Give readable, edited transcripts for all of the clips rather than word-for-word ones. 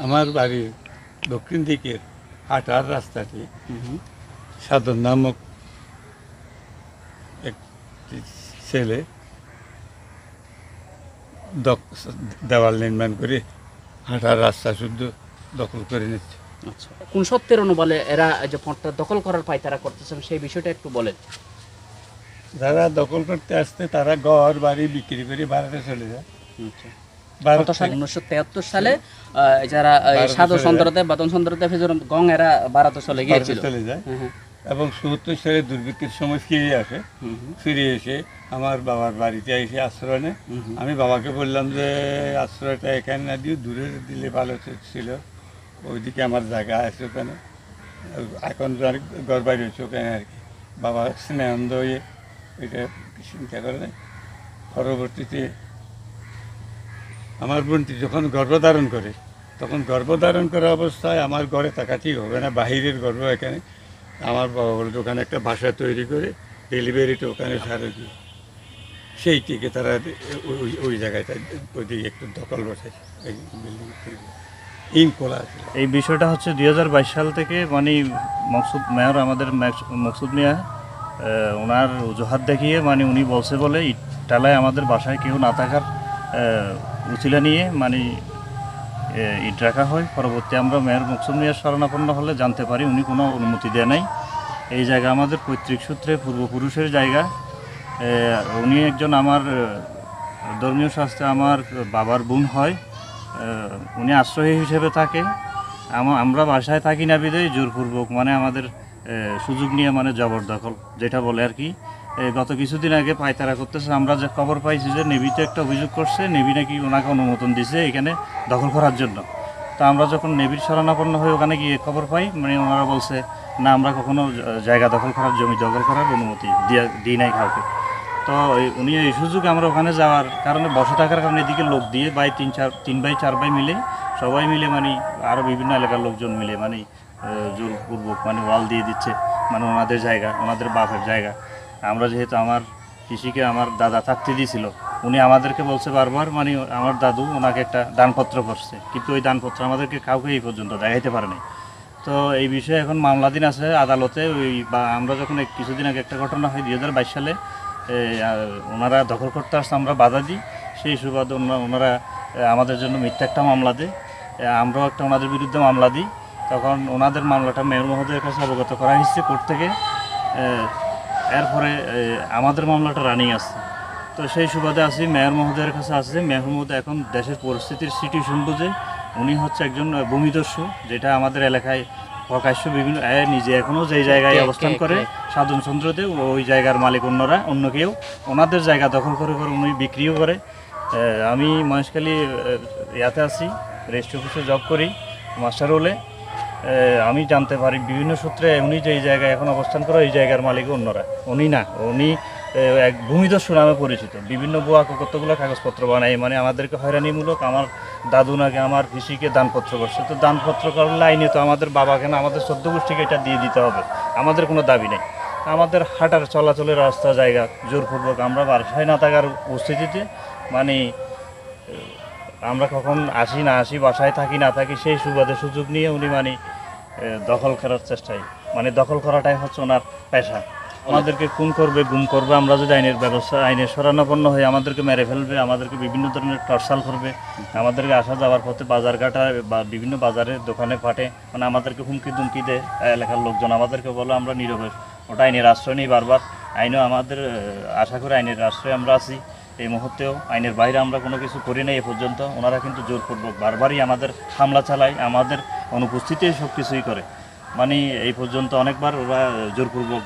আমার বাড়ির দক্ষিণ দিকের হাঁটার রাস্তাটি সাধন নামক একটি ছেলে দেওয়াল নির্মাণ করে হাঁটার রাস্তা শুদ্ধ দখল করে নিচ্ছে। আচ্ছা, কোন সত্যের অনুবলে এরা যে ফ্রন্টটা দখল করার পায়তারা করতেছেন সেই বিষয়টা একটু বলেন। যারা দখল করতে আসছে তারা ঘর বাড়ি বিক্রি করে ভাড়াতে চলে যায়। আচ্ছা, ভারত কত সালে? থেকে 1973 সালে যারা ভারতে সাধু চলে চন্দ্রদেব বাদন চন্দ্রদেব ফিজুর গং এরা ভারতে চলে ভারতে গিয়েছিল। চলে যায় হ্যাঁ, হ্যাঁ। এবং ৭০ সালে দুর্ভিক্ষের সময় ফিরে আসে। ফিরে এসে আমার বাবার বাড়িতে এসে আশ্রয় নেয়। আমি বাবাকে বললাম যে আশ্রয়টা এখানে না দিয়ে দূরে দিলে ভালো ছিল, ওইদিকে আমার জায়গা আছে ওখানে, এখন যার ঘর বাড়ি হচ্ছে ওখানে আর কি। বাবা স্নেহানন্দ হয়ে এটা চিন্তা করে নেয়। পরবর্তীতে আমার বোনটি যখন গর্ভধারণ করে তখন গর্ভধারণ করা অবস্থায় আমার ঘরে থাকা ঠিক হবে না, বাহিরের গর্ভ এখানে। আমার বাবা বলতো ওখানে একটা বাসা তৈরি করে ডেলিভারিটা ওখানে সারে দিয়ে সেই থেকে তারা ওই জায়গাটা ওইদিকে একটু দখল বসেছে, এই বিল্ডিং ইন খোলা আছে। এই বিষয়টা হচ্ছে 2022 সাল থেকে মানে মেয়র আমাদের মকসুদ মিয়া ওনার অজুহাত দেখিয়ে মানে উনি বলছে বলে ইটটালায় আমাদের বাসায় কেউ না থাকার উচিলা নিয়ে মানে ইট রাখা হয়। পরবর্তী আমরা মেয়র মকসুদ মিয়ার শরণাপন্ন হলে জানতে পারি উনি কোনো অনুমতি দেয় নাই। এই জায়গা আমাদের পৈতৃক সূত্রে পূর্বপুরুষের জায়গা। উনি একজন আমার ধর্মীয় শাস্ত্রে আমার বাবার বোন হয়। উনি আশ্রয়ী হিসেবে থাকে। আমরা বাসায় থাকি না বিদায় জোরপূর্বক মানে আমাদের সুযোগ নিয়ে মানে জবরদখল যেটা বলে আর কি। গত কিছুদিন আগে পায়তারা করতেছে। আমরা যে খবর পাইছি যে নেভিতে একটা অভিযোগ করছে, নেভি নাকি ওনাকে অনুমোদন দিছে এখানে দখল করার জন্য। তো আমরা যখন নেভির শরণাপন্ন হয়ে ওখানে গিয়ে খবর পাই মানে ওনারা বলছে না, আমরা কখনো জায়গা দখল করার জমি দখল করার অনুমতি দিই নাই কাউকে। তো উনি এই সুযোগে আমরা ওখানে যাওয়ার কারণে বসে থাকার কারণে এদিকে লোক দিয়ে তিন ভাই চার ভাই মিলে সবাই মিলে মানে আরও বিভিন্ন এলাকার লোকজন মিলে মানে জোরপূর্বক মানে ওয়াল দিয়ে দিচ্ছে মানে ওনাদের জায়গা, ওনাদের বাপের জায়গা। আমরা যেহেতু আমার কৃষিকে আমার দাদা থাকতে দিয়েছিল, উনি আমাদেরকে বলছে বারবার মানে আমার দাদু ওনাকে একটা দানপত্র করছে, কিন্তু ওই দানপত্র আমাদেরকে কাউকে এই পর্যন্ত দেখাইতে পারেনি। তো এই বিষয়ে এখন মামলাধীন আছে আদালতে। বা আমরা যখন কিছুদিন আগে একটা ঘটনা হয় 2022 সালে ওনারা দখল করতে আসছে, আমরা বাধা দিই। সেই সুবাদে ওনারা আমাদের জন্য মিথ্যা একটা মামলা দেয়, আমরাও একটা ওনাদের বিরুদ্ধে মামলা দিই। তখন ওনাদের মামলাটা মেয়র মহোদয়ের কাছে অবগত করা হয়েছে কোর্ট থেকে। এরপরে আমাদের মামলাটা রানিং আছে। তো সেই সুবাদে আছি মেয়র মহোদয়ের কাছে আছে। মেয়র মহোদয় এখন দেশের পরিস্থিতির সিচুয়েশন বুঝে উনি হচ্ছে একজন ভূমিদস্যু, যেটা আমাদের এলাকায় প্রকাশ্য বিভিন্ন নিজে এখনও যেই জায়গায় অবস্থান করে সাধন চন্দ্রদেব ওই জায়গার মালিক অন্য কেউ ওনাদের জায়গা দখল করে উনি বিক্রিও করে। আমি মহেশখালী ইয়াতে আছি, রেজিস্ট্রি অফিসে জব করি মাস্টার রোলে। আমি জানতে পারি বিভিন্ন সূত্রে উনি যেই জায়গায় এখন অবস্থান করে ওই জায়গার মালিক অন্যরা, উনি না, উনি এক ভূমিদস্যু নামে পরিচিত। বিভিন্ন ভুয়া কতগুলো কাগজপত্র বানায় মানে আমাদেরকে হয়রানিমূলক। আমার দাদু নাকি আমার পিসিকে দানপত্র করছে। তো দানপত্র করলে আইনে তো আমাদের বাবাকে না আমাদের 14 গোষ্ঠীকে এটা দিয়ে দিতে হবে, আমাদের কোনো দাবি নেই। আমাদের হাঁটার চলাচলের রাস্তা জায়গা জোরপূর্বক আমরা বাসায় না থাকার উপস্থিতিতে মানে আমরা কখন আসি না আসি, বাসায় থাকি না থাকি, সেই সুবাদে সুযোগ নিয়ে উনি মানে দখল করার চেষ্টায় মানে দখল করাটাই হচ্ছে ওনার পেশা। আমাদেরকে খুন করবে, গুম করবে, আমরা যদি আইনের শরণাপন্ন হয়ে আমাদেরকে মেরে ফেলবে, আমাদেরকে বিভিন্ন ধরনের টর্চার করবে, আমাদেরকে আসা যাওয়ার পথে বাজারঘাটা বা বিভিন্ন বাজারে দোকানে পাঠে মানে আমাদেরকে হুমকি দুমকি দেয় এলাকার লোকজন। আমাদেরকে বলে আমরা নীরবে ওটা আইনের আশ্রয় নিই বারবার। আইনও আমাদের আশা করে আইনের আশ্রয়ে আমরা আছি। এই মুহূর্তেও আইনের বাইরে আমরা কোনো কিছু করি নাই এ পর্যন্ত। ওনারা কিন্তু জোরপূর্বক বারবারই আমাদের হামলা চালায়, আমাদের অনুপস্থিতি সব কিছুই করে। মানে এই পর্যন্ত অনেকবার ওরা জোরপূর্বক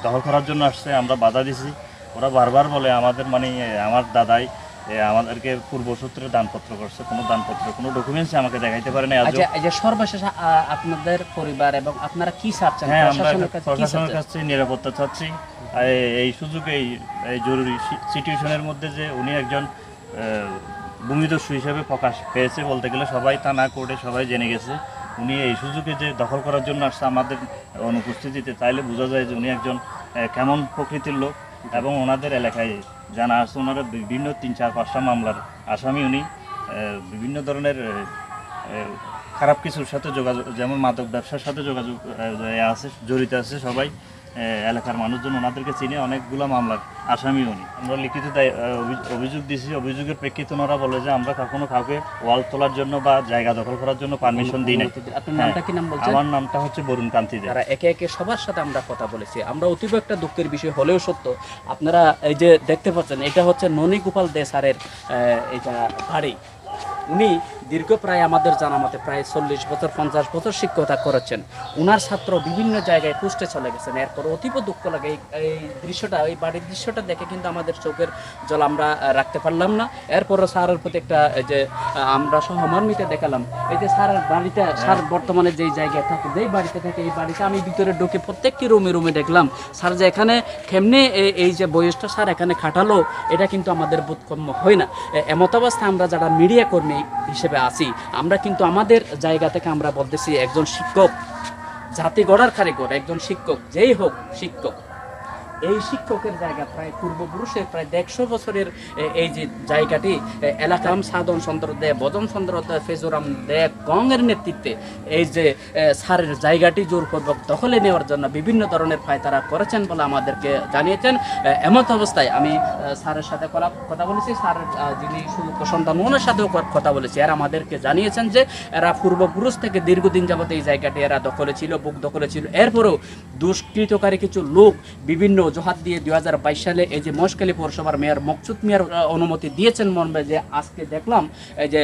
দখল করার জন্য আসছে, আমরা বাধা দিছি। ওরা বারবার বলে আমাদের মানে আমার দাদাই আমাদেরকে পূর্বসূত্রে দানপত্র করছে, কোনো দানপত্র কোনো ডকুমেন্টস আমাকে দেখাইতে পারে না। আচ্ছা, এই যে সর্বশেষ আপনাদের পরিবার এবং আপনারা কি চাচ্ছেন? হ্যাঁ, আমরা প্রশাসনের কাছে নিরাপত্তা চাচ্ছি। এই সুযোগে এই জরুরি সিচুয়েশনের মধ্যে যে উনি একজন ভূমিদস্যু হিসেবে প্রকাশ পেয়েছে বলতে গেলে সবাই থানা কোর্টে সবাই জেনে গেছে। উনি এই সুযোগে যে দখল করার জন্য আসছে আমাদের অনুপস্থিতিতে, তাইলে বোঝা যায় যে উনি একজন কেমন প্রকৃতির লোক। এবং ওনাদের এলাকায় জানা আছে ওনারা বিভিন্ন 3, 4, 5টা মামলার আসামি। উনি বিভিন্ন ধরনের খারাপ কিছুর সাথে যোগাযোগ, যেমন মাদক ব্যবসার সাথে যোগাযোগ আছে, জড়িত আছে সবাই এলাকার মানুষজন, ওনাদেরকে চিনে, অনেকগুলো মামলার আসামি উনি। আমরা লিখিত অভিযোগ দিয়েছি, অভিযোগের প্রেক্ষিতে ওনারা বলে যে আমরা কখনো কাউকে ওয়াল তোলার জন্য বা জায়গা দখল করার জন্য পারমিশন দিই নাই। আপনার নামটা কি নাম বলছেন? আমার নামটা হচ্ছে বরুণ কান্তি দে। তারা একে একে সবার সাথে আমরা কথা বলেছি। আমরা অতীব একটা দুঃখের বিষয় হলেও সত্য, আপনারা এই যে দেখতে পাচ্ছেন, এটা হচ্ছে ননী গোপাল দে স্যারের এটা বাড়ি। উনি দীর্ঘ প্রায় আমাদের জানা মতে প্রায় 40 বছর 50 বছর শিক্ষকতা করেছেন। উনার ছাত্র বিভিন্ন জায়গায় পোস্টে চলে গেছেন। এরপর অতীব দুঃখ লাগে এই দৃশ্যটা, এই বাড়ির দৃশ্যটা দেখে কিন্তু আমাদের চোখের জল আমরা রাখতে পারলাম না। এরপরও স্যারের প্রতি একটা যে আমরা সহমর্মিতা দেখালাম। এই যে স্যারের বাড়িটা, স্যার বর্তমানে যেই জায়গায় থাকে, যেই বাড়িতে থাকে, এই বাড়িতে আমি ভিতরে ঢুকে প্রত্যেকটি রুমে রুমে দেখলাম স্যার যে এখানে কেমনে এই যে বয়সটা স্যার এখানে খাটালো, এটা কিন্তু আমাদের বোধগম্য হয় না। এমতাবস্থায় আমরা যারা মিডিয়া কর্মী হিসেবে আছি, আমরা কিন্তু আমাদের জায়গা থেকে আমরা বলতেছি, একজন শিক্ষক জাতি গড়ার কারিগর, একজন শিক্ষক যেই হোক শিক্ষক, এই শিক্ষকের জায়গা প্রায় পূর্বপুরুষের প্রায় 150 বছরের এই যে জায়গাটি এলাকাম সাধন চন্দ্র দে, বদন চন্দ্র দে, ফেজুরাম দে গঙ্গের নেতৃত্বে এই যে স্যারের জায়গাটি জোরপূর্বক দখলে নেওয়ার জন্য বিভিন্ন ধরনের ফায়তারা করেছেন বলে আমাদেরকে জানিয়েছেন। এমত অবস্থায় আমি স্যারের সাথে কথা বলেছি, স্যারের যিনি সুযোগ্য সন্তান ওনার সাথেও কথা বলেছি। আর আমাদেরকে জানিয়েছেন যে এরা পূর্বপুরুষ থেকে দীর্ঘদিন যাবত এই জায়গাটি এরা দখলে ছিল, বুক দখলে ছিল। এরপরেও দুষ্কৃতকারী কিছু লোক বিভিন্ন অজুহাত দিয়ে 2022 সালে এই যে মহেশখালী পৌরসভার মেয়র মকসুদ মিয়ার অনুমতি দিয়েছেন মর্মে, যে আজকে দেখলাম এই যে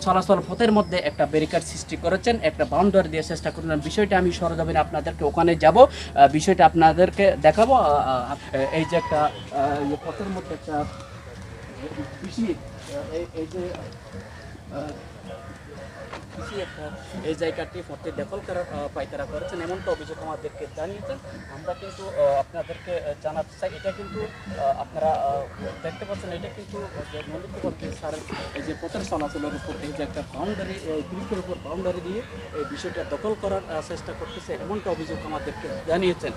চলাচল পথের মধ্যে একটা ব্যারিকেড সৃষ্টি করেছেন, একটা বাউন্ডারি দিয়ে চেষ্টা করেছেন। বিষয়টা আমি সরজমিনে আপনাদেরকে ওখানে যাব, বিষয়টা আপনাদেরকে দেখাবো। এই যে একটা পথের মধ্যে একটা এই যে এই জায়গাটি পথে দখল করার পায়তারা করেছেন, এমনটা অভিযোগ আমাদেরকে জানিয়েছেন। আমরা কিন্তু আপনাদেরকে জানাতে চাই, এটা কিন্তু আপনারা দেখতে পাচ্ছেন, এটা কিন্তু স্যার এই যে পথের চলাচলের উপর এই যে একটা বাউন্ডারি, ব্রিজের উপর বাউন্ডারি দিয়ে এই বিষয়টা দখল করার চেষ্টা করতেছে, এমনটা অভিযোগ আমাদেরকে জানিয়েছেন।